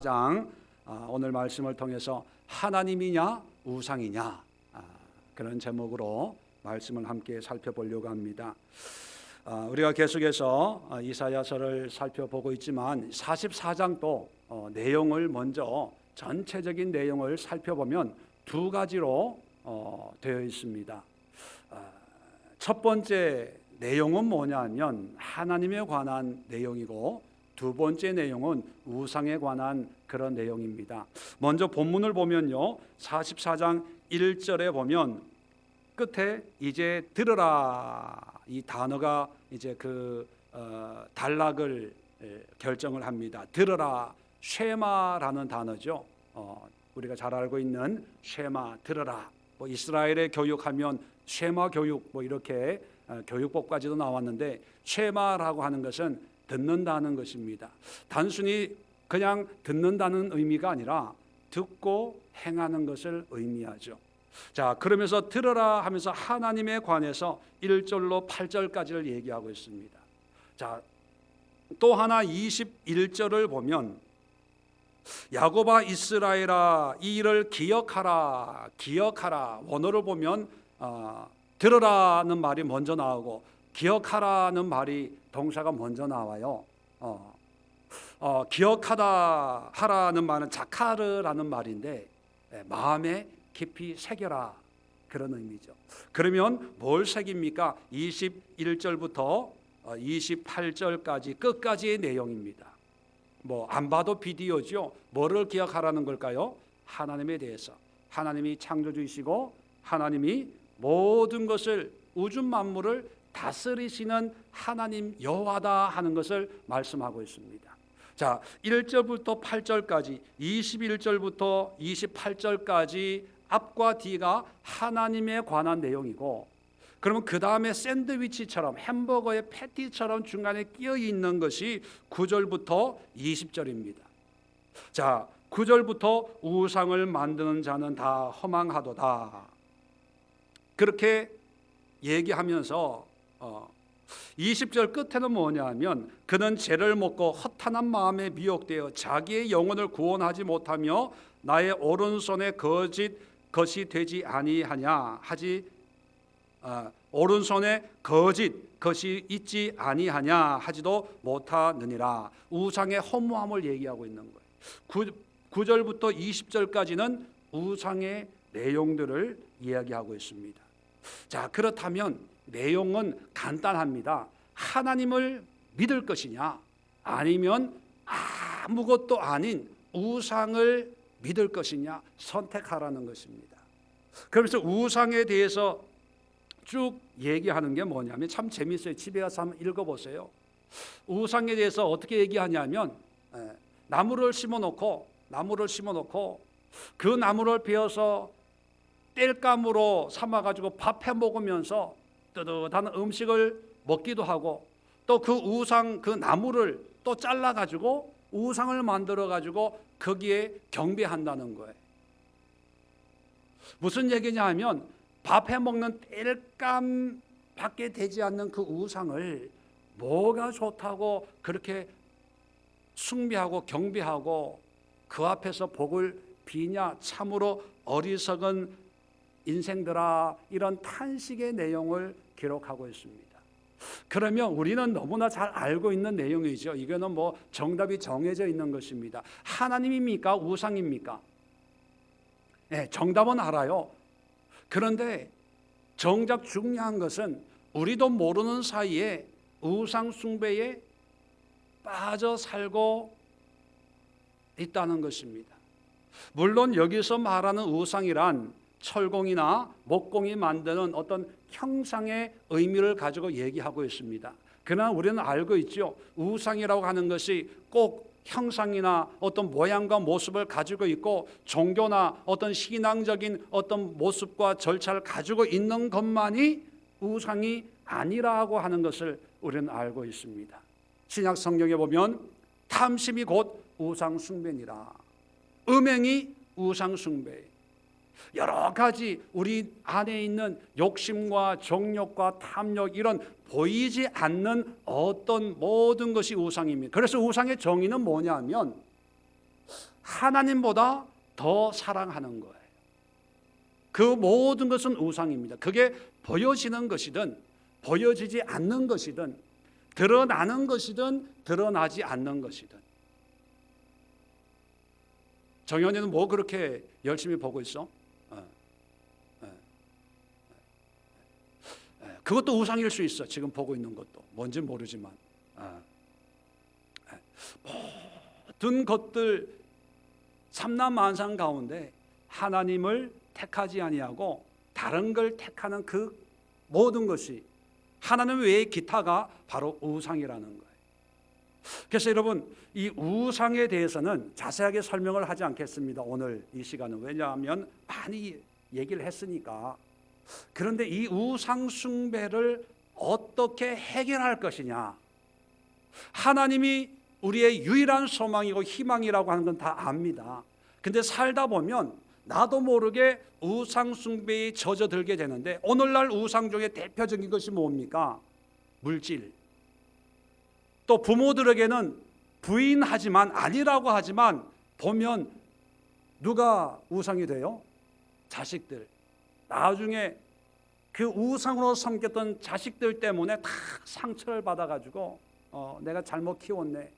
장 오늘 말씀을 통해서 하나님이냐 우상이냐 그런 제목으로 말씀을 함께 살펴보려고 합니다. 우리가 계속해서 이사야서를 살펴보고 있지만 44장도 내용을 먼저 전체적인 내용을 살펴보면 두 가지로 되어 있습니다. 첫 번째 내용은 뭐냐면 하나님에 관한 내용이고, 두 번째 내용은 우상에 관한 그런 내용입니다. 먼저 본문을 보면요, 44장 1절에 보면 끝에 이제 들으라, 이 단어가 이제 단락을 결정을 합니다. 들으라, 쉐마라는 단어죠. 우리가 잘 알고 있는 쉐마, 들으라. 뭐 이스라엘의 교육하면 쉐마 교육, 뭐 이렇게 교육법까지도 나왔는데, 쉐마라고 하는 것은 듣는다는 것입니다. 단순히 그냥 듣는다는 의미가 아니라 듣고 행하는 것을 의미하죠. 자, 그러면서 들으라 하면서 하나님에 관해서 1절로 8절까지를 얘기하고 있습니다. 자, 또 하나 21절을 보면 야곱아 이스라엘아 이 일을 기억하라, 기억하라. 원어를 보면 들으라는 말이 먼저 나오고 기억하라는 말이 동사가 먼저 나와요. 기억하다 하라는 말은 자카르라는 말인데 마음에 깊이 새겨라, 그런 의미죠. 그러면 뭘 새깁니까? 21절부터 28절까지 끝까지의 내용입니다. 뭐 안 봐도 비디오죠. 뭐를 기억하라는 걸까요? 하나님에 대해서. 하나님이 창조주이시고 하나님이 모든 것을, 우주 만물을 다스리시는 하나님 여호와다 하는 것을 말씀하고 있습니다. 자, 1절부터 8절까지, 21절부터 28절까지 앞과 뒤가 하나님에 관한 내용이고, 그러면 그 다음에 샌드위치처럼 햄버거의 패티처럼 중간에 끼어 있는 것이 9절부터 20절입니다. 자, 9절부터 우상을 만드는 자는 다 허망하도다, 그렇게 얘기하면서 20절 끝에는 뭐냐면 그는 죄를 먹고 허탄한 마음에 미혹되어 자기의 영혼을 구원하지 못하며 나의 오른손에 거짓 것이 되지 아니하냐 하지 오른손에 거짓 것이 있지 아니하냐 하지도 못하느니라. 우상의 허무함을 얘기하고 있는 거예요. 9절부터 20절까지는 우상의 내용들을 이야기하고 있습니다. 자, 그렇다면 내용은 간단합니다. 하나님을 믿을 것이냐 아니면 아무것도 아닌 우상을 믿을 것이냐 선택하라는 것입니다. 그래서 우상에 대해서 쭉 얘기하는 게 뭐냐면 참 재밌어요. 집에 가서 한번 읽어보세요. 우상에 대해서 어떻게 얘기하냐면 나무를 심어놓고 그 나무를 베어서 땔감으로 삼아가지고 밥해 먹으면서 뜨뜻한 음식을 먹기도 하고, 또 그 우상 그 나무를 또 잘라가지고 우상을 만들어가지고 거기에 경배한다는 거예요. 무슨 얘기냐 하면 밥해 먹는 땔감밖에 되지 않는 그 우상을 뭐가 좋다고 그렇게 숭배하고 경배하고 그 앞에서 복을 비냐, 참으로 어리석은 인생들아, 이런 탄식의 내용을 기록하고 있습니다. 그러면 우리는 너무나 잘 알고 있는 내용이죠. 이거는 뭐 정답이 정해져 있는 것입니다. 하나님입니까? 우상입니까? 네, 정답은 알아요. 그런데 정작 중요한 것은 우리도 모르는 사이에 우상 숭배에 빠져 살고 있다는 것입니다. 물론 여기서 말하는 우상이란 철공이나 목공이 만드는 어떤 형상의 의미를 가지고 얘기하고 있습니다. 그러나 우리는 알고 있죠. 우상이라고 하는 것이 꼭 형상이나 어떤 모양과 모습을 가지고 있고 종교나 어떤 신앙적인 어떤 모습과 절차를 가지고 있는 것만이 우상이 아니라고 하는 것을 우리는 알고 있습니다. 신약 성경에 보면 탐심이 곧 우상 숭배니라, 음행이 우상 숭배, 여러 가지 우리 안에 있는 욕심과 정욕과 탐욕, 이런 보이지 않는 어떤 모든 것이 우상입니다. 그래서 우상의 정의는 뭐냐면 하나님보다 더 사랑하는 거예요. 그 모든 것은 우상입니다. 그게 보여지는 것이든 보여지지 않는 것이든 드러나는 것이든 드러나지 않는 것이든. 정연이는 뭐 그렇게 열심히 보고 있어? 그것도 우상일 수 있어. 지금 보고 있는 것도 뭔지 모르지만 모든 것들 삼라만상 가운데 하나님을 택하지 아니하고 다른 걸 택하는 그 모든 것이 하나님 외의 기타가 바로 우상이라는 거예요. 그래서 여러분, 이 우상에 대해서는 자세하게 설명을 하지 않겠습니다. 오늘 이 시간은. 왜냐하면 많이 얘기를 했으니까. 그런데 이 우상 숭배를 어떻게 해결할 것이냐. 하나님이 우리의 유일한 소망이고 희망이라고 하는 건 다 압니다. 근데 살다 보면 나도 모르게 우상 숭배에 젖어들게 되는데, 오늘날 우상 중에 대표적인 것이 뭡니까? 물질. 또 부모들에게는 부인하지만, 아니라고 하지만 보면 누가 우상이 돼요? 자식들. 나중에 그 우상으로 섬겼던 자식들 때문에 다 상처를 받아가지고 내가 잘못 키웠네.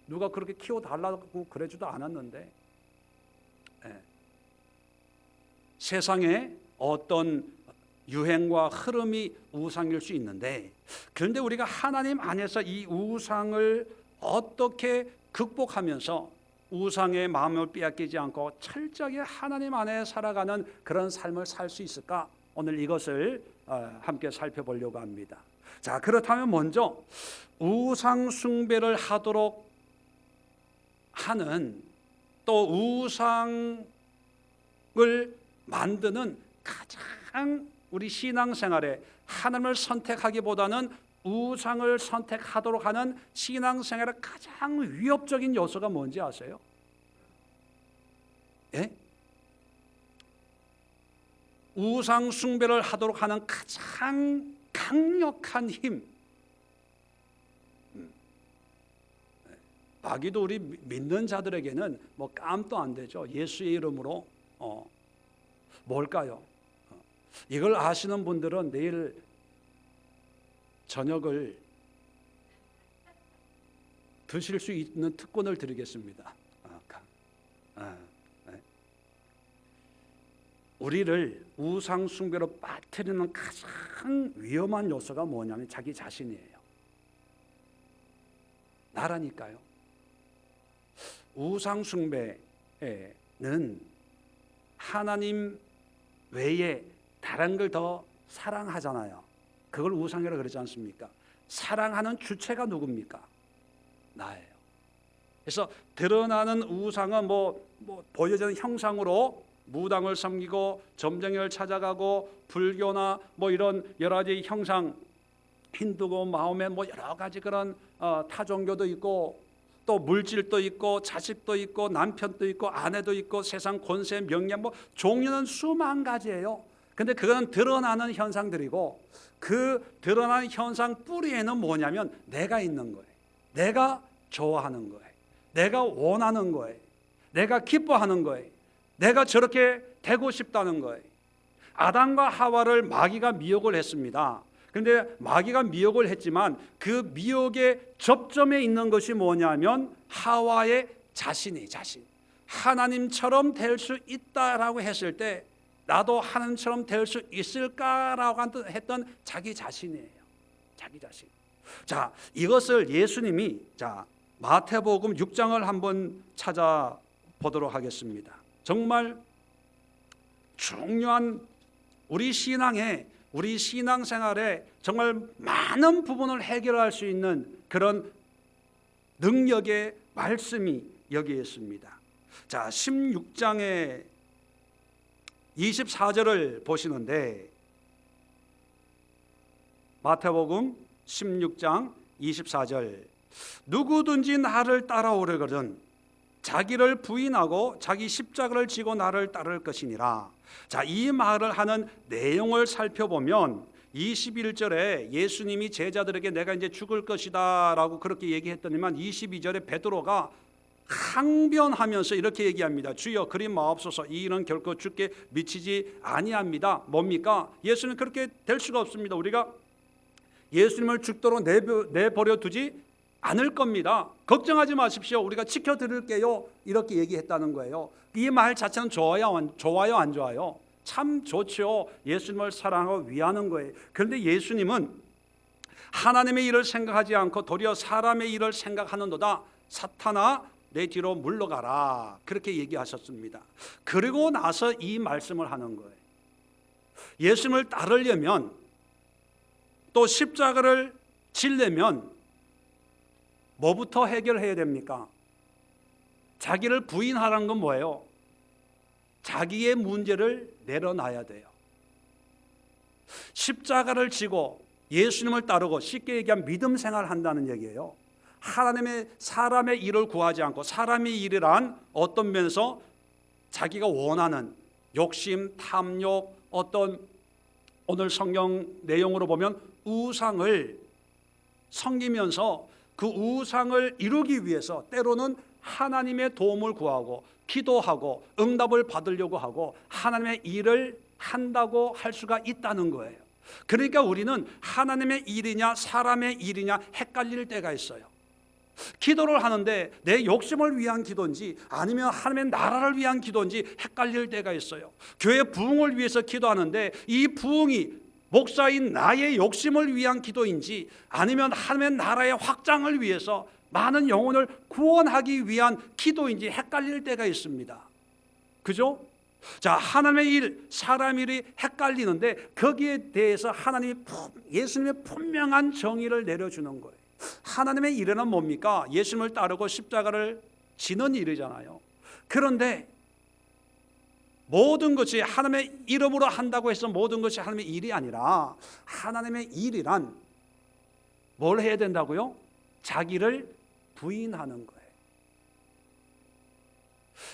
누가 그렇게 키워달라고 그러지도 않았는데. 세상에 어떤 유행과 흐름이 우상일 수 있는데, 그런데 우리가 하나님 안에서 이 우상을 어떻게 극복하면서 우상의 마음을 빼앗기지 않고 철저하게 하나님 안에 살아가는 그런 삶을 살 수 있을까? 오늘 이것을 함께 살펴보려고 합니다. 자, 그렇다면 먼저 우상 숭배를 하도록 하는, 또 우상을 만드는 가장 우리 신앙생활에 하나님을 선택하기보다는 우상을 선택하도록 하는 신앙생활의 가장 위협적인 요소가 뭔지 아세요? 예? 우상 숭배를 하도록 하는 가장 강력한 힘. 마귀도 우리 믿는 자들에게는 뭐 깜도 안 되죠. 예수의 이름으로. 뭘까요? 이걸 아시는 분들은 내일 저녁을 드실 수 있는 특권을 드리겠습니다. 우리를 우상 숭배로 빠뜨리는 가장 위험한 요소가 뭐냐면 자기 자신이에요. 나라니까요. 우상 숭배는 하나님 외에 다른 걸 더 사랑하잖아요. 그걸 우상이라고 그러지 않습니까? 사랑하는 주체가 누굽니까? 나예요. 그래서 드러나는 우상은 뭐 보여지는 형상으로 무당을 섬기고 점쟁이를 찾아가고, 불교나 뭐 이런 여러 가지 형상, 힌두교 마음에 뭐 여러 가지 그런 타종교도 있고, 또 물질도 있고, 자식도 있고, 남편도 있고, 아내도 있고, 세상 권세, 명예, 뭐 종류는 수만 가지예요. 근데 그건 드러나는 현상들이고, 그 드러나는 현상 뿌리에는 뭐냐면 내가 있는 거예요. 내가 좋아하는 거예요. 내가 원하는 거예요. 내가 기뻐하는 거예요. 내가 저렇게 되고 싶다는 거예요. 아담과 하와를 마귀가 미혹을 했습니다. 그런데 마귀가 미혹을 했지만 그 미혹의 접점에 있는 것이 뭐냐면 하와의 자신이 자신. 하나님처럼 될 수 있다라고 했을 때 나도 하나님처럼 될 수 있을까라고 했던 자기 자신이에요. 자기 자신. 자, 이것을 예수님이 마태복음 6장을 한번 찾아보도록 하겠습니다. 정말 중요한 우리 신앙에, 우리 신앙생활에 정말 많은 부분을 해결할 수 있는 그런 능력의 말씀이 여기에 있습니다. 자, 16장의 24절을 보시는데, 마태복음 16장 24절, 누구든지 나를 따라오려거든 자기를 부인하고 자기 십자가를 지고 나를 따를 것이니라. 자, 이 말을 하는 내용을 살펴보면 21절에 예수님이 제자들에게 내가 이제 죽을 것이다 라고 그렇게 얘기했더니만 22절에 베드로가 항변하면서 이렇게 얘기합니다. 주여 그리 마옵소서, 이 일은 결코 주께 미치지 아니합니다. 뭡니까? 예수는 그렇게 될 수가 없습니다. 우리가 예수님을 죽도록 내버려 두지 않을 겁니다. 걱정하지 마십시오. 우리가 지켜드릴게요. 이렇게 얘기했다는 거예요. 이 말 자체는 좋아요 안 좋아요? 참 좋죠. 예수님을 사랑하고 위하는 거예요. 그런데 예수님은 하나님의 일을 생각하지 않고 도리어 사람의 일을 생각하는도다. 사탄아 내 뒤로 물러가라. 그렇게 얘기하셨습니다. 그리고 나서 이 말씀을 하는 거예요. 예수님을 따르려면, 또 십자가를 지려면 뭐부터 해결해야 됩니까? 자기를 부인하라는 건 뭐예요? 자기의 문제를 내려놔야 돼요. 십자가를 지고 예수님을 따르고, 쉽게 얘기하면 믿음 생활을 한다는 얘기예요. 하나님의 사람의 일을 구하지 않고, 사람의 일이란 어떤 면에서 자기가 원하는 욕심, 탐욕, 어떤 오늘 성경 내용으로 보면 우상을 섬기면서 그 우상을 이루기 위해서 때로는 하나님의 도움을 구하고 기도하고 응답을 받으려고 하고 하나님의 일을 한다고 할 수가 있다는 거예요. 그러니까 우리는 하나님의 일이냐 사람의 일이냐 헷갈릴 때가 있어요. 기도를 하는데 내 욕심을 위한 기도인지 아니면 하나님의 나라를 위한 기도인지 헷갈릴 때가 있어요. 교회 부흥을 위해서 기도하는데 이 부흥이 목사인 나의 욕심을 위한 기도인지 아니면 하나님의 나라의 확장을 위해서 많은 영혼을 구원하기 위한 기도인지 헷갈릴 때가 있습니다. 그죠? 자, 하나님의 일, 사람 일이 헷갈리는데 거기에 대해서 예수님의 분명한 정의를 내려주는 거예요. 하나님의 일은 뭡니까? 예수님을 따르고 십자가를 지는 일이잖아요. 그런데 모든 것이 하나님의 이름으로 한다고 해서 모든 것이 하나님의 일이 아니라, 하나님의 일이란 뭘 해야 된다고요? 자기를 부인하는 거예요.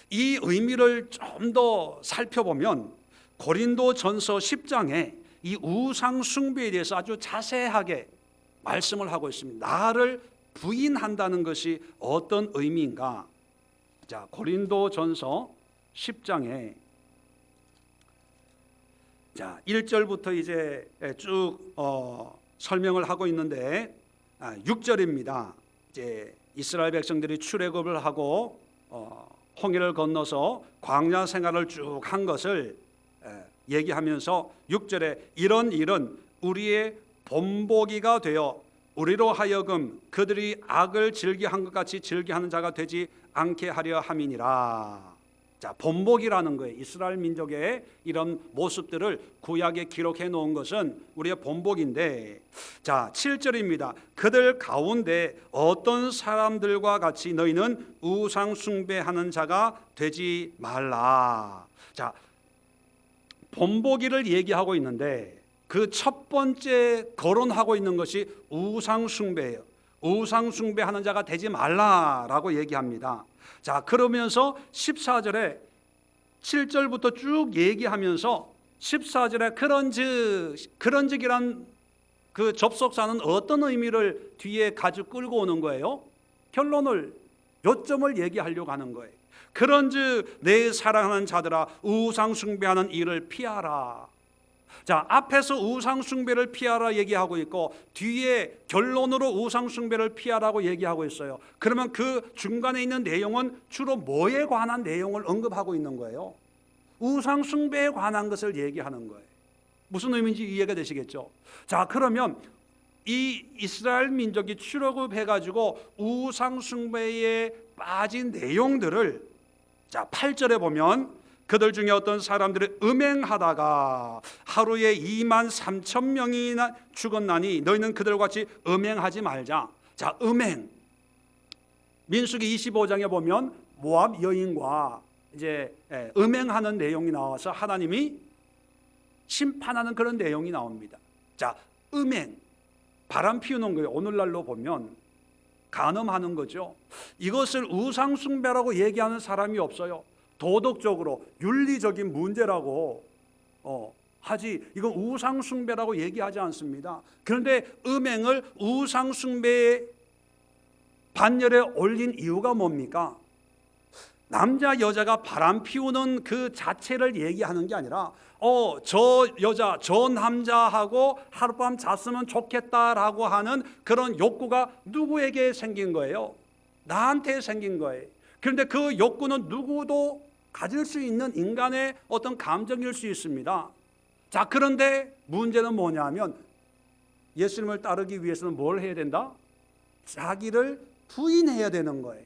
이 의미를 좀 더 살펴보면 고린도전서 10장에 이 우상 숭배에 대해서 아주 자세하게 말씀을 하고 있습니다. 나를 부인한다는 것이 어떤 의미인가? 자, 고린도전서 10장에 자, 1절부터 이제 쭉 설명을 하고 있는데 6절입니다. 이제 이스라엘 백성들이 출애굽을 하고 홍해를 건너서 광야 생활을 쭉 한 것을 얘기하면서 6절에 이런 일은 우리의 본보기가 되어 우리로 하여금 그들이 악을 즐겨한 것 같이 즐겨하는 자가 되지 않게 하려 함이니라. 자, 본보기라는 거예요. 이스라엘 민족의 이런 모습들을 구약에 기록해 놓은 것은 우리의 본보기인데, 자, 7절입니다. 그들 가운데 어떤 사람들과 같이 너희는 우상 숭배하는 자가 되지 말라. 자, 본보기를 얘기하고 있는데 그 첫 번째 거론하고 있는 것이 우상 숭배예요. 우상 숭배하는 자가 되지 말라라고 얘기합니다. 자, 그러면서 14절에 7절부터 쭉 얘기하면서 14절에 그런즉이란 그 접속사는 어떤 의미를 뒤에 가지고 끌고 오는 거예요? 결론을, 요점을 얘기하려고 하는 거예요. 그런즉 내 사랑하는 자들아 우상 숭배하는 일을 피하라. 자, 앞에서 우상 숭배를 피하라 얘기하고 있고 뒤에 결론으로 우상 숭배를 피하라고 얘기하고 있어요. 그러면 그 중간에 있는 내용은 주로 뭐에 관한 내용을 언급하고 있는 거예요? 우상 숭배에 관한 것을 얘기하는 거예요. 무슨 의미인지 이해가 되시겠죠? 자, 그러면 이 이스라엘 민족이 출애굽해 가지고 우상 숭배에 빠진 내용들을, 자, 8절에 보면 그들 중에 어떤 사람들이 음행하다가 하루에 23,000명이나 죽었나니 너희는 그들과 같이 음행하지 말자. 자, 음행. 민수기 25장에 보면 모압 여인과 이제 음행하는 내용이 나와서 하나님이 심판하는 그런 내용이 나옵니다. 자, 음행, 바람 피우는 거예요. 오늘날로 보면 간음하는 거죠. 이것을 우상 숭배라고 얘기하는 사람이 없어요. 도덕적으로 윤리적인 문제라고 하지, 이건 우상 숭배라고 얘기하지 않습니다. 그런데 음행을 우상 숭배의 반열에 올린 이유가 뭡니까? 남자 여자가 바람 피우는 그 자체를 얘기하는 게 아니라 저 여자 저 남자하고 하룻밤 잤으면 좋겠다라고 하는 그런 욕구가 누구에게 생긴 거예요? 나한테 생긴 거예요. 그런데 그 욕구는 누구도 가질 수 있는 인간의 어떤 감정일 수 있습니다. 자, 그런데 문제는 뭐냐면 예수님을 따르기 위해서는 뭘 해야 된다? 자기를 부인해야 되는 거예요.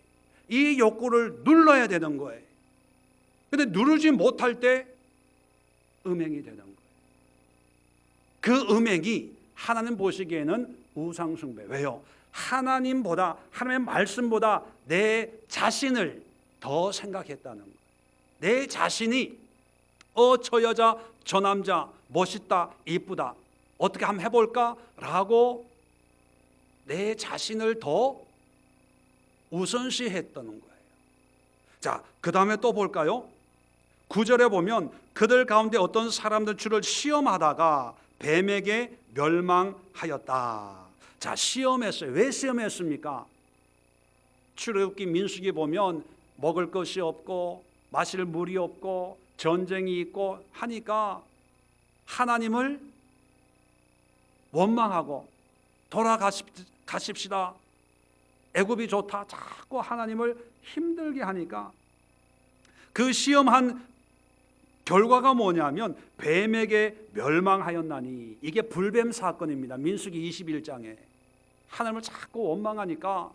이 욕구를 눌러야 되는 거예요. 그런데 누르지 못할 때 음행이 되는 거예요. 그 음행이 하나님 보시기에는 우상숭배. 왜요? 하나님보다, 하나님의 말씀보다 내 자신을 더 생각했다는 거예요. 내 자신이 저 여자 저 남자 멋있다 이쁘다 어떻게 한번 해볼까? 라고 내 자신을 더 우선시했다는 거예요. 자, 그 다음에 또 볼까요? 9절에 보면 그들 가운데 어떤 사람들 주를 시험하다가 뱀에게 멸망하였다. 자, 시험했어요. 왜 시험했습니까? 출애굽기 민수기 보면 먹을 것이 없고 마실 물이 없고 전쟁이 있고 하니까 하나님을 원망하고 돌아가십시다. 애굽이 좋다. 자꾸 하나님을 힘들게 하니까 그 시험한 결과가 뭐냐면 뱀에게 멸망하였나니, 이게 불뱀 사건입니다. 민수기 21장에 하나님을 자꾸 원망하니까.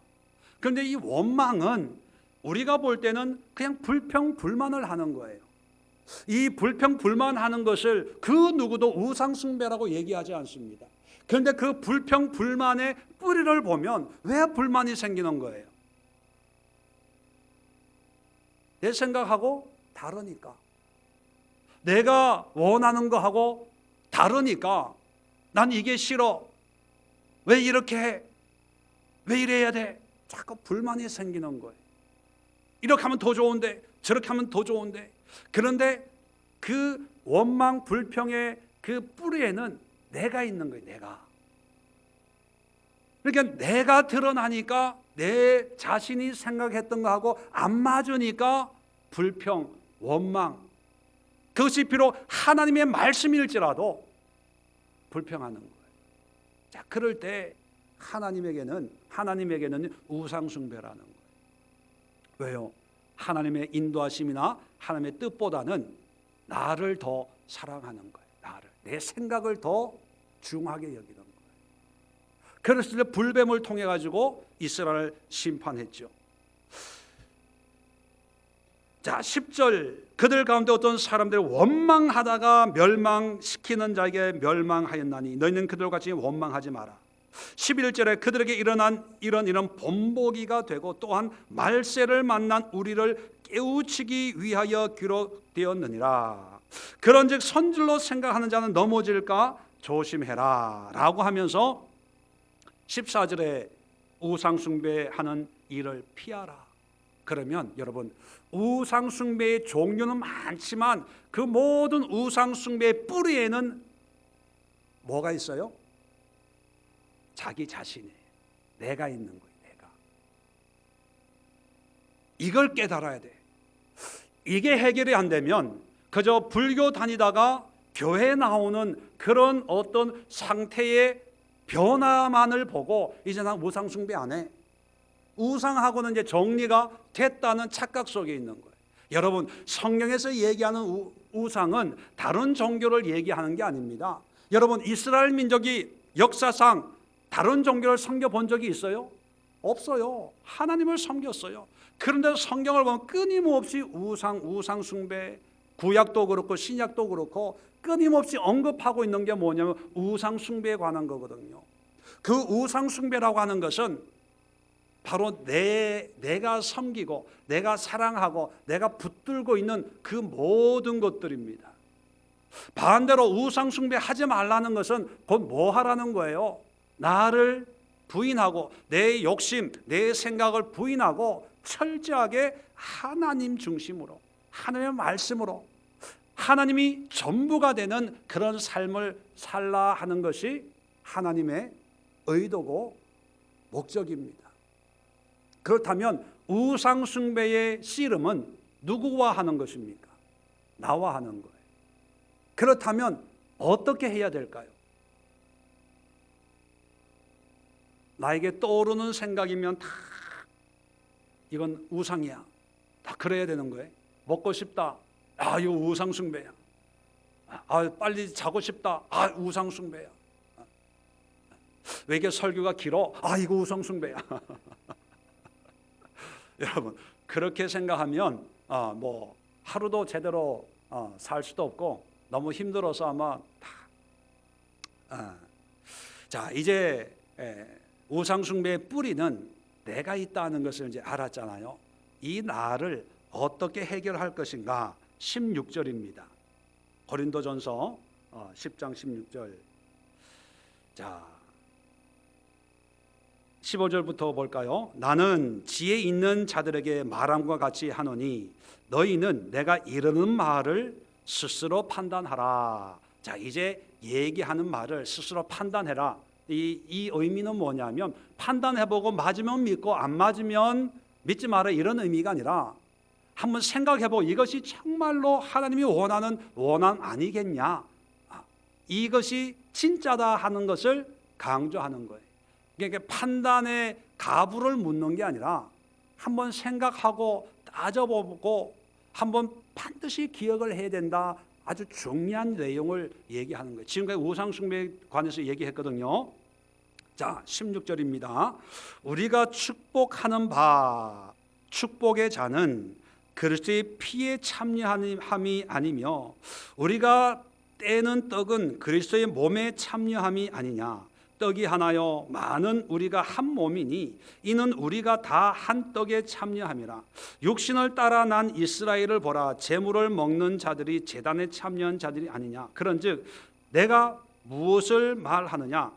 그런데 이 원망은 우리가 볼 때는 그냥 불평불만을 하는 거예요. 이 불평불만하는 것을 그 누구도 우상숭배라고 얘기하지 않습니다. 그런데 그 불평불만의 뿌리를 보면 왜 불만이 생기는 거예요? 내 생각하고 다르니까, 내가 원하는 거하고 다르니까 난 이게 싫어, 왜 이렇게 해, 왜 이래야 돼, 자꾸 불만이 생기는 거예요. 이렇게 하면 더 좋은데 저렇게 하면 더 좋은데. 그런데 그 원망 불평의 그 뿌리에는 내가 있는 거예요. 내가. 그러니까 내가 드러나니까 내 자신이 생각했던 거하고 안 맞으니까 불평, 원망, 그것이 비록 하나님의 말씀일지라도 불평하는 거예요. 자, 그럴 때 하나님에게는 우상숭배라는 거예요. 왜요? 하나님의 인도하심이나 하나님의 뜻보다는 나를 더 사랑하는 거예요. 나를, 내 생각을 더 중하게 여기는 거예요. 그랬을 때 불뱀을 통해 가지고 이스라엘을 심판했죠. 자, 10절 그들 가운데 어떤 사람들이 원망하다가 멸망시키는 자에게 멸망하였나니 너희는 그들과 같이 원망하지 마라. 11절에 그들에게 일어난 이런 본보기가 되고 또한 말세를 만난 우리를 깨우치기 위하여 기록되었느니라. 그런즉 선질로 생각하는 자는 넘어질까 조심해라 라고 하면서 14절에 우상숭배하는 일을 피하라. 그러면 여러분, 우상숭배의 종류는 많지만 그 모든 우상숭배의 뿌리에는 뭐가 있어요? 자기 자신이에요. 내가 있는 거예요. 내가. 이걸 깨달아야 돼. 이게 해결이 안 되면 그저 불교 다니다가 교회 나오는 그런 어떤 상태의 변화만을 보고 이제 난 우상숭배 안 해, 우상하고는 이제 정리가 됐다는 착각 속에 있는 거예요. 여러분, 성경에서 얘기하는 우상은 다른 종교를 얘기하는 게 아닙니다. 여러분, 이스라엘 민족이 역사상 다른 종교를 섬겨본 적이 있어요? 없어요. 하나님을 섬겼어요. 그런데 성경을 보면 끊임없이 우상숭배, 구약도 그렇고 신약도 그렇고 끊임없이 언급하고 있는 게 뭐냐면 우상숭배에 관한 거거든요. 그 우상숭배라고 하는 것은 바로 내가 섬기고 내가 사랑하고 내가 붙들고 있는 그 모든 것들입니다. 반대로 우상숭배 하지 말라는 것은 곧 뭐 하라는 거예요? 나를 부인하고 내 욕심, 내 생각을 부인하고 철저하게 하나님 중심으로, 하나님의 말씀으로 하나님이 전부가 되는 그런 삶을 살라 하는 것이 하나님의 의도고 목적입니다. 그렇다면 우상숭배의 씨름은 누구와 하는 것입니까? 나와 하는 거예요. 그렇다면 어떻게 해야 될까요? 나에게 떠오르는 생각이면 다 이건 우상이야. 다 그래야 되는 거예요. 먹고 싶다. 아, 이거 우상 숭배야. 아, 빨리 자고 싶다. 아, 우상 숭배야. 왜 이게 설교가 길어? 아, 이거 우상 숭배야. 여러분, 그렇게 생각하면 뭐 하루도 제대로 살 수도 없고 너무 힘들어서 아마 자, 이제 우상 숭배의 뿌리는 내가 있다는 것을 이제 알았잖아요. 이 나를 어떻게 해결할 것인가? 16절입니다. 고린도전서 10장 16절. 자, 15절부터 볼까요? 나는 지혜 있는 자들에게 말함과 같이 하노니 너희는 내가 이르는 말을 스스로 판단하라. 자, 이제 얘기하는 말을 스스로 판단해라. 이 의미는 뭐냐면 판단해보고 맞으면 믿고 안 맞으면 믿지 마라, 이런 의미가 아니라 한번 생각해보고 이것이 정말로 하나님이 원하는 원한 아니겠냐, 이것이 진짜다 하는 것을 강조하는 거예요. 그러니까 판단의 가부를 묻는 게 아니라 한번 생각하고 따져보고 한번 반드시 기억을 해야 된다, 아주 중요한 내용을 얘기하는 거예요. 지금까지 우상 숭배에 관해서 얘기했거든요. 자, 16절입니다. 우리가 축복하는 바 축복의 자는 그리스도의 피에 참여함이 아니며 우리가 떼는 떡은 그리스도의 몸에 참여함이 아니냐. 떡이 하나요 많은 우리가 한 몸이니 이는 우리가 다 한 떡에 참여함이라. 육신을 따라 난 이스라엘을 보라. 제물을 먹는 자들이 제단에 참여한 자들이 아니냐. 그런즉 내가 무엇을 말하느냐.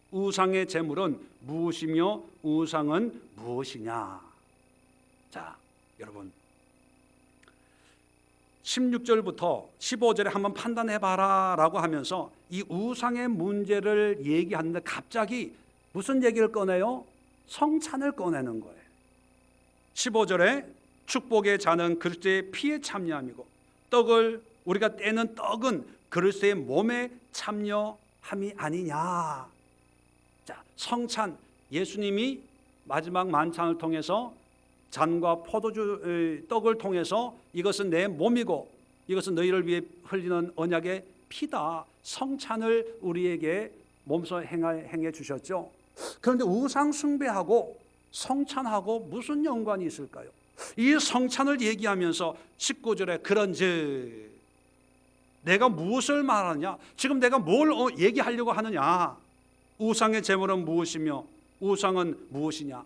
우상의 제물은 무엇이며 우상은 무엇이냐. 자, 여러분 16절부터 15절에 한번 판단해봐라 라고 하면서 이 우상의 문제를 얘기하는데 갑자기 무슨 얘기를 꺼내요? 성찬을 꺼내는 거예요. 15절에 축복의 자는 그리스도의 피에 참여함이고 떡을 우리가 떼는 떡은 그리스도의 몸에 참여함이 아니냐. 자, 성찬, 예수님이 마지막 만찬을 통해서 잔과 포도주 떡을 통해서 이것은 내 몸이고 이것은 너희를 위해 흘리는 언약의 피다. 성찬을 우리에게 몸소 행해 주셨죠. 그런데 우상 숭배하고 성찬하고 무슨 연관이 있을까요? 이 성찬을 얘기하면서 19절에 그런즉 내가 무엇을 말하느냐. 지금 내가 뭘 얘기하려고 하느냐. 우상의 제물은 무엇이며 우상은 무엇이냐.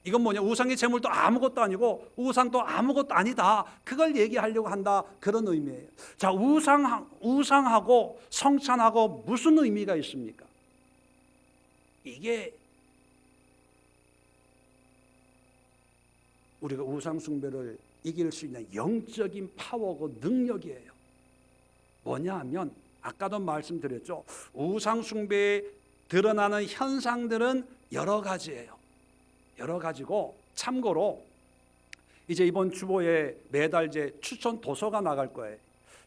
이건 뭐냐? 우상의 제물도 아무것도 아니고 우상도 아무것도 아니다. 그걸 얘기하려고 한다. 그런 의미예요. 자, 우상하고 성찬하고 무슨 의미가 있습니까? 이게 우리가 우상 숭배를 이길 수 있는 영적인 파워고 능력이에요. 뭐냐 하면 아까도 말씀드렸죠. 우상 숭배에 드러나는 현상들은 여러 가지예요. 여러 가지고 참고로 이제 이번 주보에 매달 이제 추천 도서가 나갈 거예요.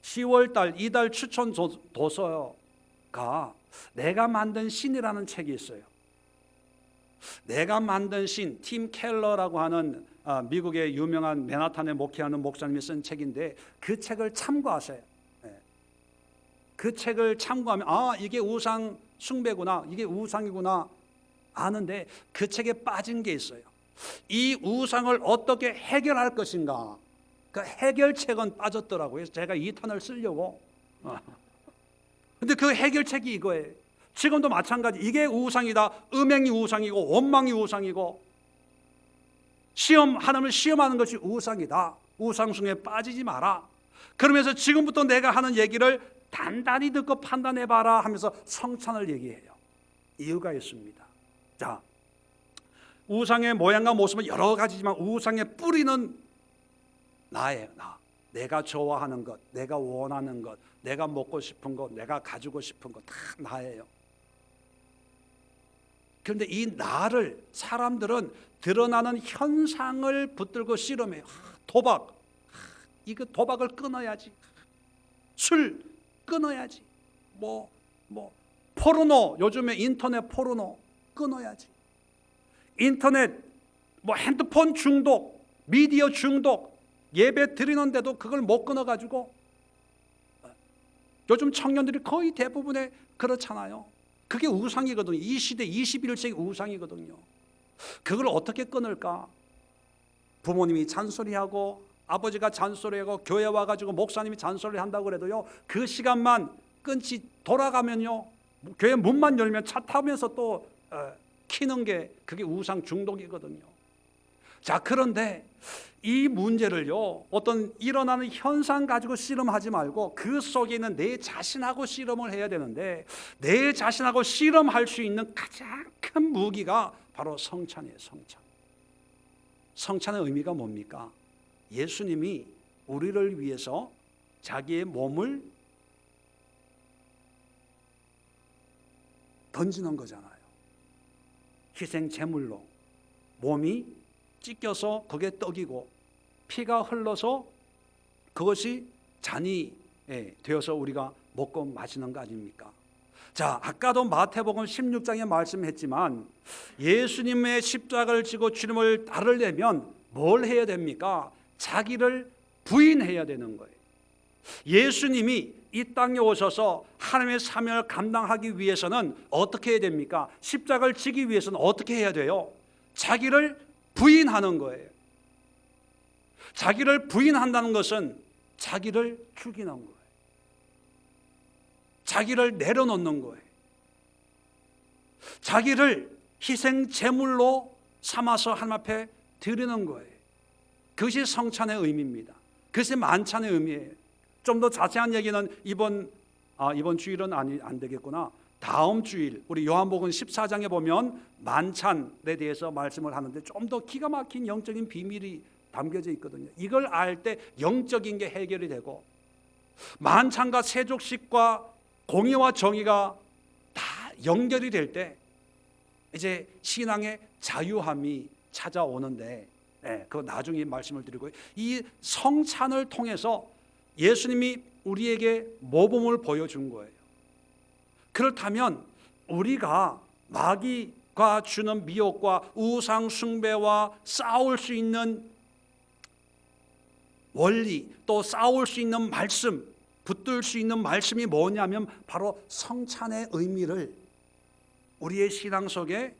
10월달 이달 추천 도서가 내가 만든 신이라는 책이 있어요. 내가 만든 신, 팀 켈러라고 하는 미국의 유명한 맨하탄에 목회하는 목사님이 쓴 책인데 그 책을 참고하세요. 그 책을 참고하면 이게 우상 숭배구나, 이게 우상이구나 아는데 그 책에 빠진 게 있어요. 이 우상을 어떻게 해결할 것인가. 그 해결책은 빠졌더라고요. 제가 2탄을 쓰려고. 근데 그 해결책이 이거예요. 지금도 마찬가지. 이게 우상이다. 음행이 우상이고 원망이 우상이고 하나님을 시험하는 것이 우상이다. 우상숭에 빠지지 마라. 그러면서 지금부터 내가 하는 얘기를 단단히 듣고 판단해봐라 하면서 성찬을 얘기해요. 이유가 있습니다. 자, 우상의 모양과 모습은 여러 가지지만 우상의 뿌리는 나예요. 내가 좋아하는 것, 내가 원하는 것, 내가 먹고 싶은 것, 내가 가지고 싶은 것 다 나예요. 그런데 이 나를 사람들은 드러나는 현상을 붙들고 씨름해요. 도박, 이거 도박을 끊어야지. 술 끊어야지. 포르노, 요즘에 인터넷 포르노 끊어야지. 인터넷, 핸드폰 중독, 미디어 중독, 예배 드리는데도 그걸 못 끊어가지고 요즘 청년들이 거의 대부분의 그렇잖아요. 그게 우상이거든요. 이 시대 21세기 우상이거든요. 그걸 어떻게 끊을까? 부모님이 잔소리하고 아버지가 잔소리하고 교회 와가지고 목사님이 잔소리한다고 그래도요, 그 시간만 끊지 돌아가면요, 교회 문만 열면 차 타면서 또 키는 게 그게 우상 중독이거든요. 자, 그런데 이 문제를요, 어떤 일어나는 현상 가지고 씨름하지 말고 그 속에 있는 내 자신하고 씨름을 해야 되는데, 내 자신하고 씨름할 수 있는 가장 큰 무기가 바로 성찬이에요. 성찬의 의미가 뭡니까? 예수님이 우리를 위해서 자기의 몸을 던지는 거잖아요. 희생 제물로 몸이 찢겨서 그게 떡이고 피가 흘러서 그것이 잔이 되어서 우리가 먹고 마시는 거 아닙니까? 자, 아까도 마태복음 16장에 말씀했지만 예수님의 십자가를 지고 주님을 따르려면 뭘 해야 됩니까? 자기를 부인해야 되는 거예요. 예수님이 이 땅에 오셔서 하나님의 사명을 감당하기 위해서는 어떻게 해야 됩니까? 십자가를 지기 위해서는 어떻게 해야 돼요? 자기를 부인하는 거예요. 자기를 부인한다는 것은 자기를 죽이는 거예요. 자기를 내려놓는 거예요. 자기를 희생 제물로 삼아서 하나님 앞에 드리는 거예요. 그것이 성찬의 의미입니다. 그것이 만찬의 의미예요. 좀 더 자세한 얘기는 이번 주일은 안 되겠구나. 다음 주일 우리 요한복음 14장에 보면 만찬에 대해서 말씀을 하는데 좀 더 기가 막힌 영적인 비밀이 담겨져 있거든요. 이걸 알 때 영적인 게 해결이 되고, 만찬과 세족식과 공의와 정의가 다 연결이 될 때 이제 신앙의 자유함이 찾아오는데, 그거 나중에 말씀을 드리고요. 이 성찬을 통해서 예수님이 우리에게 모범을 보여준 거예요. 그렇다면 우리가 마귀가 주는 미혹과 우상 숭배와 싸울 수 있는 원리, 또 싸울 수 있는 말씀, 붙들 수 있는 말씀이 뭐냐면 바로 성찬의 의미를 우리의 신앙 속에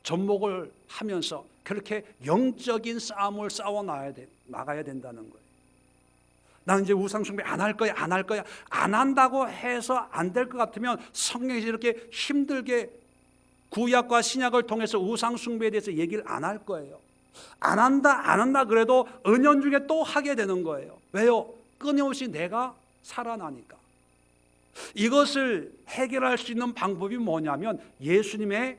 접목을 하면서 그렇게 영적인 싸움을 싸워 나가야 된다는 거예요. 나는 이제 우상숭배 안 할 거야. 안 한다고 해서 안 될 것 같으면 성경에서 이렇게 힘들게 구약과 신약을 통해서 우상숭배에 대해서 얘기를 안 할 거예요. 안 한다 그래도 은연중에 또 하게 되는 거예요. 왜요? 끊임없이 내가 살아나니까. 이것을 해결할 수 있는 방법이 뭐냐면 예수님의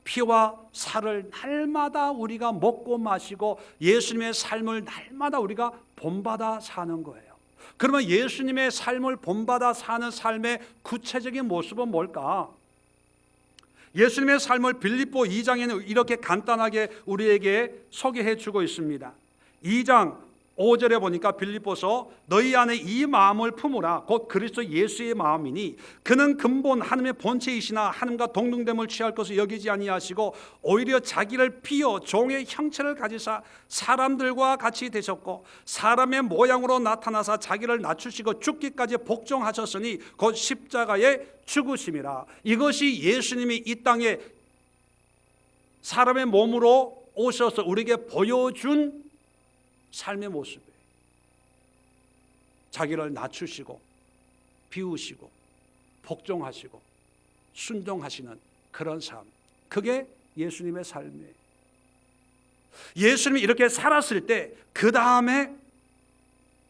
피와 살을 날마다 우리가 먹고 마시고 예수님의 삶을 날마다 우리가 본받아 사는 거예요. 그러면 예수님의 삶을 본받아 사는 삶의 구체적인 모습은 뭘까? 예수님의 삶을 빌립보 2장에는 이렇게 간단하게 우리에게 소개해 주고 있습니다. 2장 5절에 보니까 빌립보서 너희 안에 이 마음을 품으라 곧 그리스도 예수의 마음이니 그는 근본 하나님의 본체이시나 하나님과 동등됨을 취할 것을 여기지 아니하시고 오히려 자기를 비어 종의 형체를 가지사 사람들과 같이 되셨고 사람의 모양으로 나타나사 자기를 낮추시고 죽기까지 복종하셨으니 곧 십자가의 죽으심이라. 이것이 예수님이 이 땅에 사람의 몸으로 오셔서 우리에게 보여준 삶의 모습이에요. 자기를 낮추시고 비우시고 복종하시고 순종하시는 그런 삶, 그게 예수님의 삶이에요. 예수님이 이렇게 살았을 때 그 다음에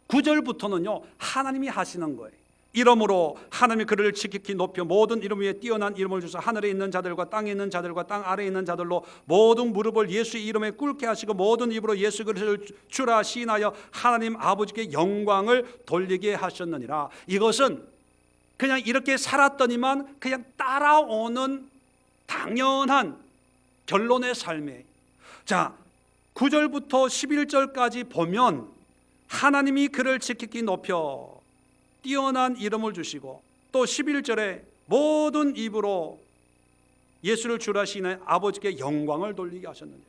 9절부터는요 하나님이 하시는 거예요. 이러므로 하나님이 그를 지극히 높여 모든 이름 위에 뛰어난 이름을 주사 하늘에 있는 자들과 땅에 있는 자들과 땅 아래에 있는 자들로 모든 무릎을 예수의 이름에 꿇게 하시고 모든 입으로 예수 그리스도를 주라 시인하여 하나님 아버지께 영광을 돌리게 하셨느니라. 이것은 그냥 이렇게 살았더니만 그냥 따라오는 당연한 결론의 삶이에요. 자, 9절부터 11절까지 보면 하나님이 그를 지키기 높여 뛰어난 이름을 주시고, 또 11절에 모든 입으로 예수를 주라시는 아버지께 영광을 돌리게 하셨느냐.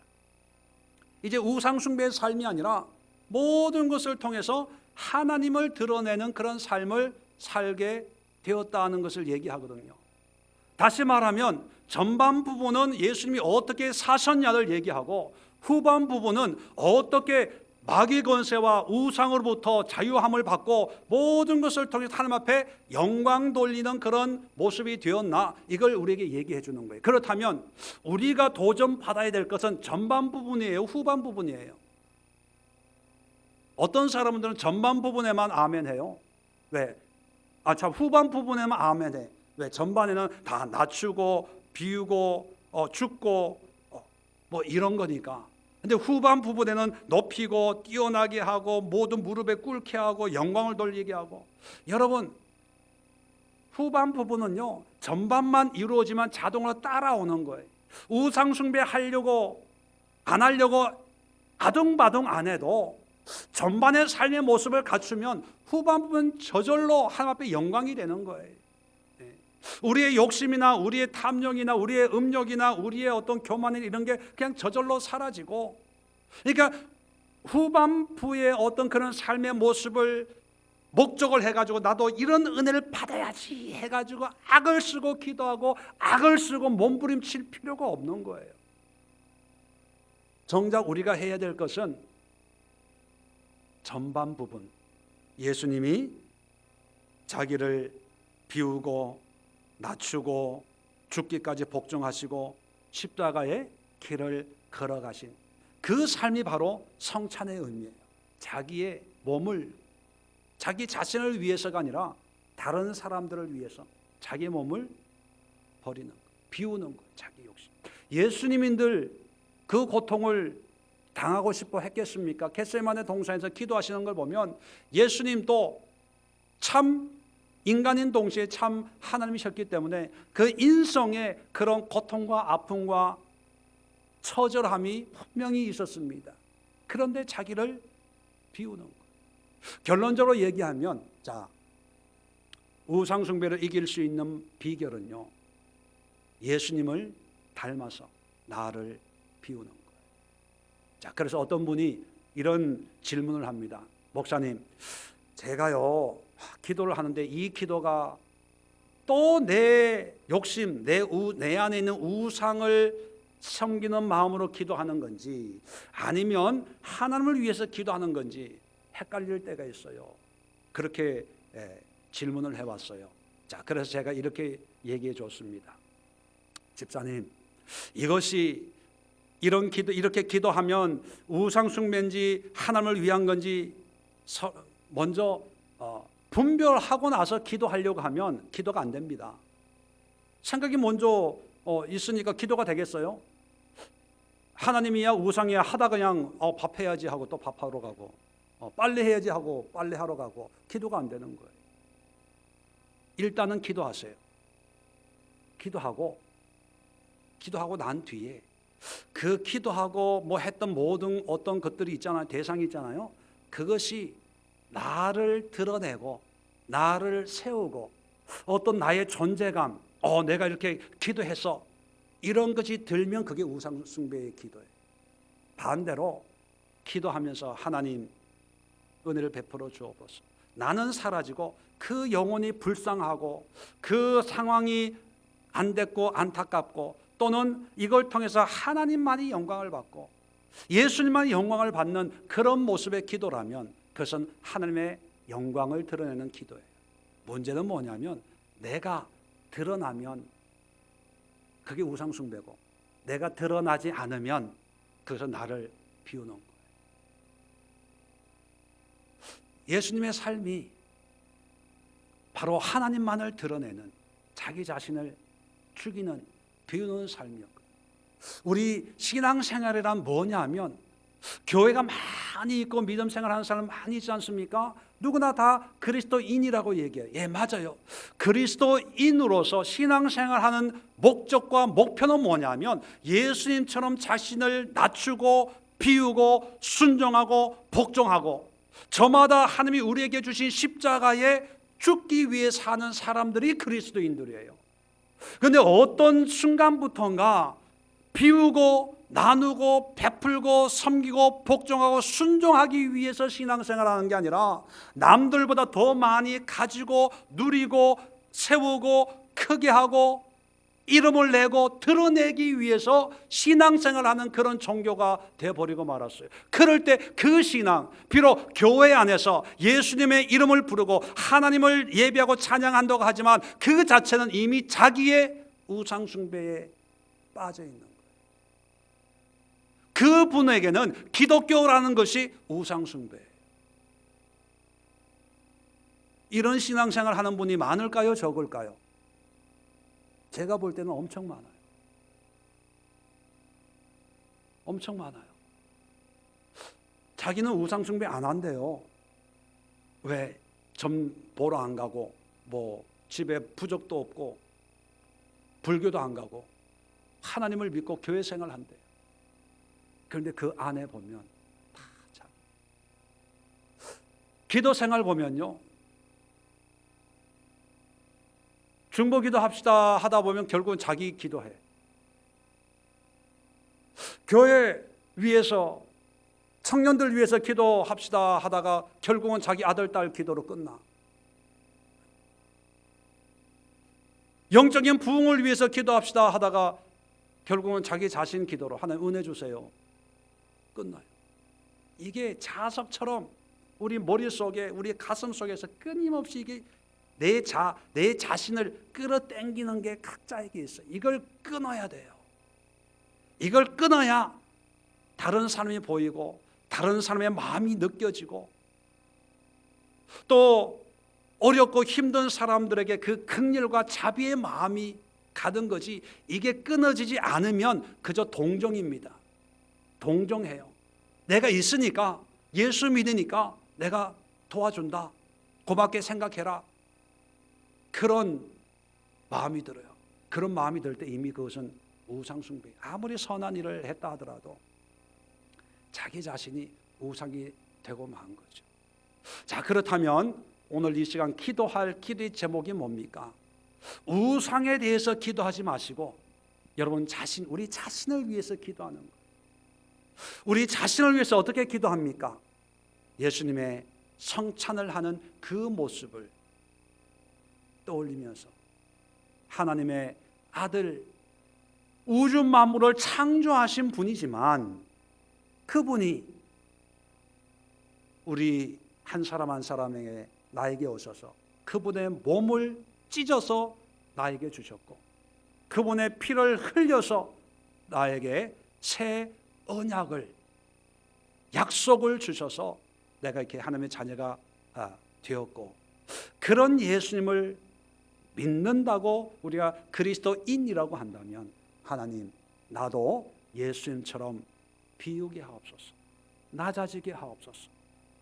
이제 우상숭배의 삶이 아니라 모든 것을 통해서 하나님을 드러내는 그런 삶을 살게 되었다는 것을 얘기하거든요. 다시 말하면 전반 부분은 예수님이 어떻게 사셨냐를 얘기하고, 후반 부분은 어떻게 마귀 권세와 우상으로부터 자유함을 받고 모든 것을 통해 하나님 앞에 영광 돌리는 그런 모습이 되었나, 이걸 우리에게 얘기해 주는 거예요. 그렇다면 우리가 도전받아야 될 것은 전반 부분이에요, 후반 부분이에요? 어떤 사람들은 전반 부분에만 아멘해요. 왜? 참 후반 부분에만 아멘해. 왜? 전반에는 다 낮추고 비우고 죽고 뭐 이런 거니까. 근데 후반 부분에는 높이고 뛰어나게 하고 모든 무릎에 꿇게 하고 영광을 돌리게 하고. 여러분, 후반 부분은요 전반만 이루어지면 자동으로 따라오는 거예요. 우상숭배 하려고 안 하려고 아둥바둥 안 해도 전반의 삶의 모습을 갖추면 후반 부분 저절로 하나님 앞에 영광이 되는 거예요. 우리의 욕심이나 우리의 탐욕이나 우리의 음욕이나 우리의 어떤 교만이나 이런 게 그냥 저절로 사라지고, 그러니까 후반부의 어떤 그런 삶의 모습을 목적을 해가지고 나도 이런 은혜를 받아야지 해가지고 악을 쓰고 기도하고 악을 쓰고 몸부림칠 필요가 없는 거예요. 정작 우리가 해야 될 것은 전반 부분, 예수님이 자기를 비우고 낮추고 죽기까지 복종하시고 십자가의 길을 걸어가신 그 삶이 바로 성찬의 의미예요. 자기의 몸을, 자기 자신을 위해서가 아니라 다른 사람들을 위해서 자기 몸을 버리는 것, 비우는 것, 자기 욕심. 예수님인들 그 고통을 당하고 싶어 했겠습니까? 겟세마네 동산에서 기도하시는 걸 보면 예수님도 참 인간인 동시에 참 하나님이셨기 때문에 그 인성의 그런 고통과 아픔과 처절함이 분명히 있었습니다. 그런데 자기를 비우는 거예요. 결론적으로 얘기하면, 자, 우상숭배를 이길 수 있는 비결은요, 예수님을 닮아서 나를 비우는 거예요. 자, 그래서 어떤 분이 이런 질문을 합니다. 목사님, 제가요 기도를 하는데 이 기도가 또 내 욕심, 내 안에 있는 우상을 섬기는 마음으로 기도하는 건지 아니면 하나님을 위해서 기도하는 건지 헷갈릴 때가 있어요. 그렇게 질문을 해왔어요. 자, 그래서 제가 이렇게 얘기해 줬습니다. 집사님, 이것이 이렇게 기도하면 우상숭배인지 하나님을 위한 건지 먼저 분별하고 나서 기도하려고 하면 기도가 안 됩니다. 생각이 먼저 있으니까 기도가 되겠어요? 하나님이야 우상이야 하다 그냥 밥해야지 하고 또 밥하러 가고 빨래해야지 하고 빨래하러 가고 기도가 안 되는 거예요. 일단은 기도하세요. 기도하고 난 뒤에 그 기도하고 뭐 했던 모든 어떤 것들이 있잖아요. 대상이 있잖아요. 그것이 나를 드러내고 나를 세우고 어떤 나의 존재감, 내가 이렇게 기도해서 이런 것이 들면 그게 우상숭배의 기도예요. 반대로 기도하면서 하나님 은혜를 베풀어 주옵소서. 나는 사라지고 그 영혼이 불쌍하고 그 상황이 안 됐고 안타깝고 또는 이걸 통해서 하나님만이 영광을 받고 예수님만이 영광을 받는 그런 모습의 기도라면 그것은 하나님의 영광을 드러내는 기도예요. 문제는 뭐냐면 내가 드러나면 그게 우상숭배고 내가 드러나지 않으면 그것은 나를 비우는 거예요. 예수님의 삶이 바로 하나님만을 드러내는 자기 자신을 죽이는 비우는 삶이었거든요. 우리 신앙생활이란 뭐냐면 교회가 많이 있고 믿음 생활하는 사람 많이 있지 않습니까? 누구나 다 그리스도인이라고 얘기해요. 예, 맞아요. 그리스도인으로서 신앙생활하는 목적과 목표는 뭐냐면 예수님처럼 자신을 낮추고 비우고 순종하고 복종하고 저마다 하나님이 우리에게 주신 십자가에 죽기 위해 사는 사람들이 그리스도인들이에요. 그런데 어떤 순간부터인가 비우고 나누고 베풀고 섬기고 복종하고 순종하기 위해서 신앙생활하는 게 아니라 남들보다 더 많이 가지고 누리고 세우고 크게 하고 이름을 내고 드러내기 위해서 신앙생활하는 그런 종교가 되어버리고 말았어요. 그럴 때 그 신앙, 비록 교회 안에서 예수님의 이름을 부르고 하나님을 예배하고 찬양한다고 하지만 그 자체는 이미 자기의 우상숭배에 빠져 있는 거예요. 그분에게는 기독교라는 것이 우상숭배예요. 이런 신앙생활 하는 분이 많을까요? 적을까요? 제가 볼 때는 엄청 많아요. 엄청 많아요. 자기는 우상숭배 안 한대요. 왜? 점 보러 안 가고 뭐 집에 부적도 없고 불교도 안 가고 하나님을 믿고 교회 생활 한대요. 그런데 그 안에 보면 다 자기. 기도 생활 보면요, 중보기도 합시다 하다 보면 결국은 자기 기도해. 교회 위해서 청년들 위해서 기도합시다 하다가 결국은 자기 아들 딸 기도로 끝나. 영적인 부흥을 위해서 기도합시다 하다가 결국은 자기 자신 기도로 하나님 은혜 주세요 끝나요. 이게 자석처럼 우리 머릿속에 우리 가슴 속에서 끊임없이 이게 내 자신을 끌어당기는 게 각자에게 있어요. 이걸 끊어야 돼요. 이걸 끊어야 다른 사람이 보이고 다른 사람의 마음이 느껴지고 또 어렵고 힘든 사람들에게 그 긍휼과 자비의 마음이 가는 거지. 이게 끊어지지 않으면 그저 동정입니다. 동정해요. 내가 있으니까 예수 믿으니까 내가 도와준다. 고맙게 생각해라. 그런 마음이 들어요. 그런 마음이 들 때 이미 그것은 우상숭배. 아무리 선한 일을 했다 하더라도 자기 자신이 우상이 되고 만 거죠. 자, 그렇다면 오늘 이 시간 기도할 기도의 제목이 뭡니까? 우상에 대해서 기도하지 마시고 여러분 우리 자신을 위해서 기도하는 거예요. 우리 자신을 위해서 어떻게 기도합니까? 예수님의 성찬을 하는 그 모습을 떠올리면서 하나님의 아들 우주 만물을 창조하신 분이지만 그분이 우리 한 사람 한 사람에게 나에게 오셔서 그분의 몸을 찢어서 나에게 주셨고 그분의 피를 흘려서 나에게 새 언약을 약속을 주셔서 내가 이렇게 하나님의 자녀가 되었고 그런 예수님을 믿는다고 우리가 그리스도인이라고 한다면 하나님 나도 예수님처럼 비우게 하옵소서. 낮아지게 하옵소서.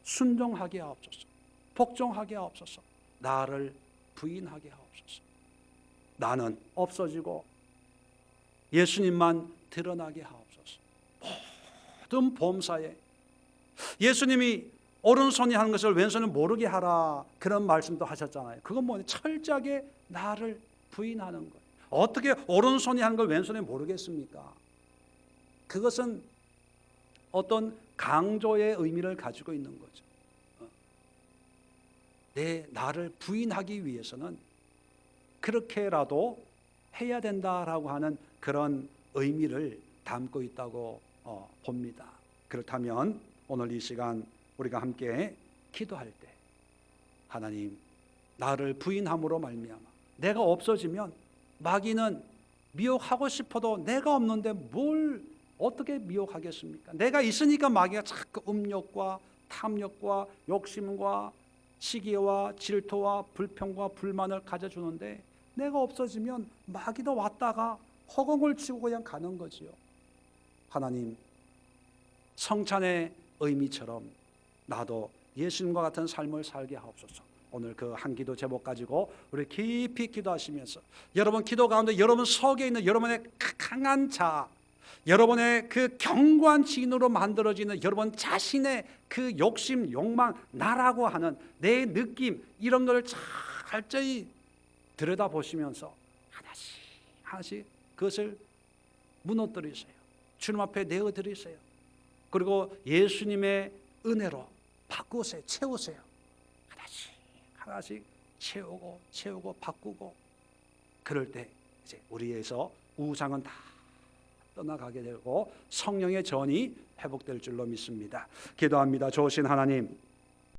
순종하게 하옵소서. 복종하게 하옵소서. 나를 부인하게 하옵소서. 나는 없어지고 예수님만 드러나게 하옵소서. 모든 범사에 예수님이 오른손이 하는 것을 왼손은 모르게 하라 그런 말씀도 하셨잖아요. 그건 뭐냐? 철저하게 나를 부인하는 거예요. 어떻게 오른손이 하는 걸 왼손이 모르겠습니까? 그것은 어떤 강조의 의미를 가지고 있는 거죠. 나를 부인하기 위해서는 그렇게라도 해야 된다라고 하는 그런 의미를 담고 있다고 봅니다. 그렇다면 오늘 이 시간 우리가 함께 기도할 때 하나님 나를 부인함으로 말미암아 내가 없어지면 마귀는 미혹하고 싶어도 내가 없는데 뭘 어떻게 미혹하겠습니까? 내가 있으니까 마귀가 자꾸 음욕과 탐욕과 욕심과 시기와 질투와 불평과 불만을 가져주는데 내가 없어지면 마귀도 왔다가 허공을 치고 그냥 가는 거지요. 하나님 성찬의 의미처럼 나도 예수님과 같은 삶을 살게 하옵소서. 오늘 그 한 기도 제목 가지고 우리 깊이 기도하시면서 여러분 기도 가운데 여러분 속에 있는 여러분의 강한 자 여러분의 그 견고한 진으로 만들어지는 여러분 자신의 그 욕심, 욕망, 나라고 하는 내 느낌, 이런 걸 철저히 들여다보시면서 하나씩 하나씩 그것을 무너뜨리세요. 주님 앞에 내어드리세요. 그리고 예수님의 은혜로 바꾸세요. 채우세요. 하나씩 하나씩 채우고 바꾸고, 그럴 때 이제 우리에서 우상은 다 떠나가게 되고 성령의 전이 회복될 줄로 믿습니다. 기도합니다. 좋으신 하나님,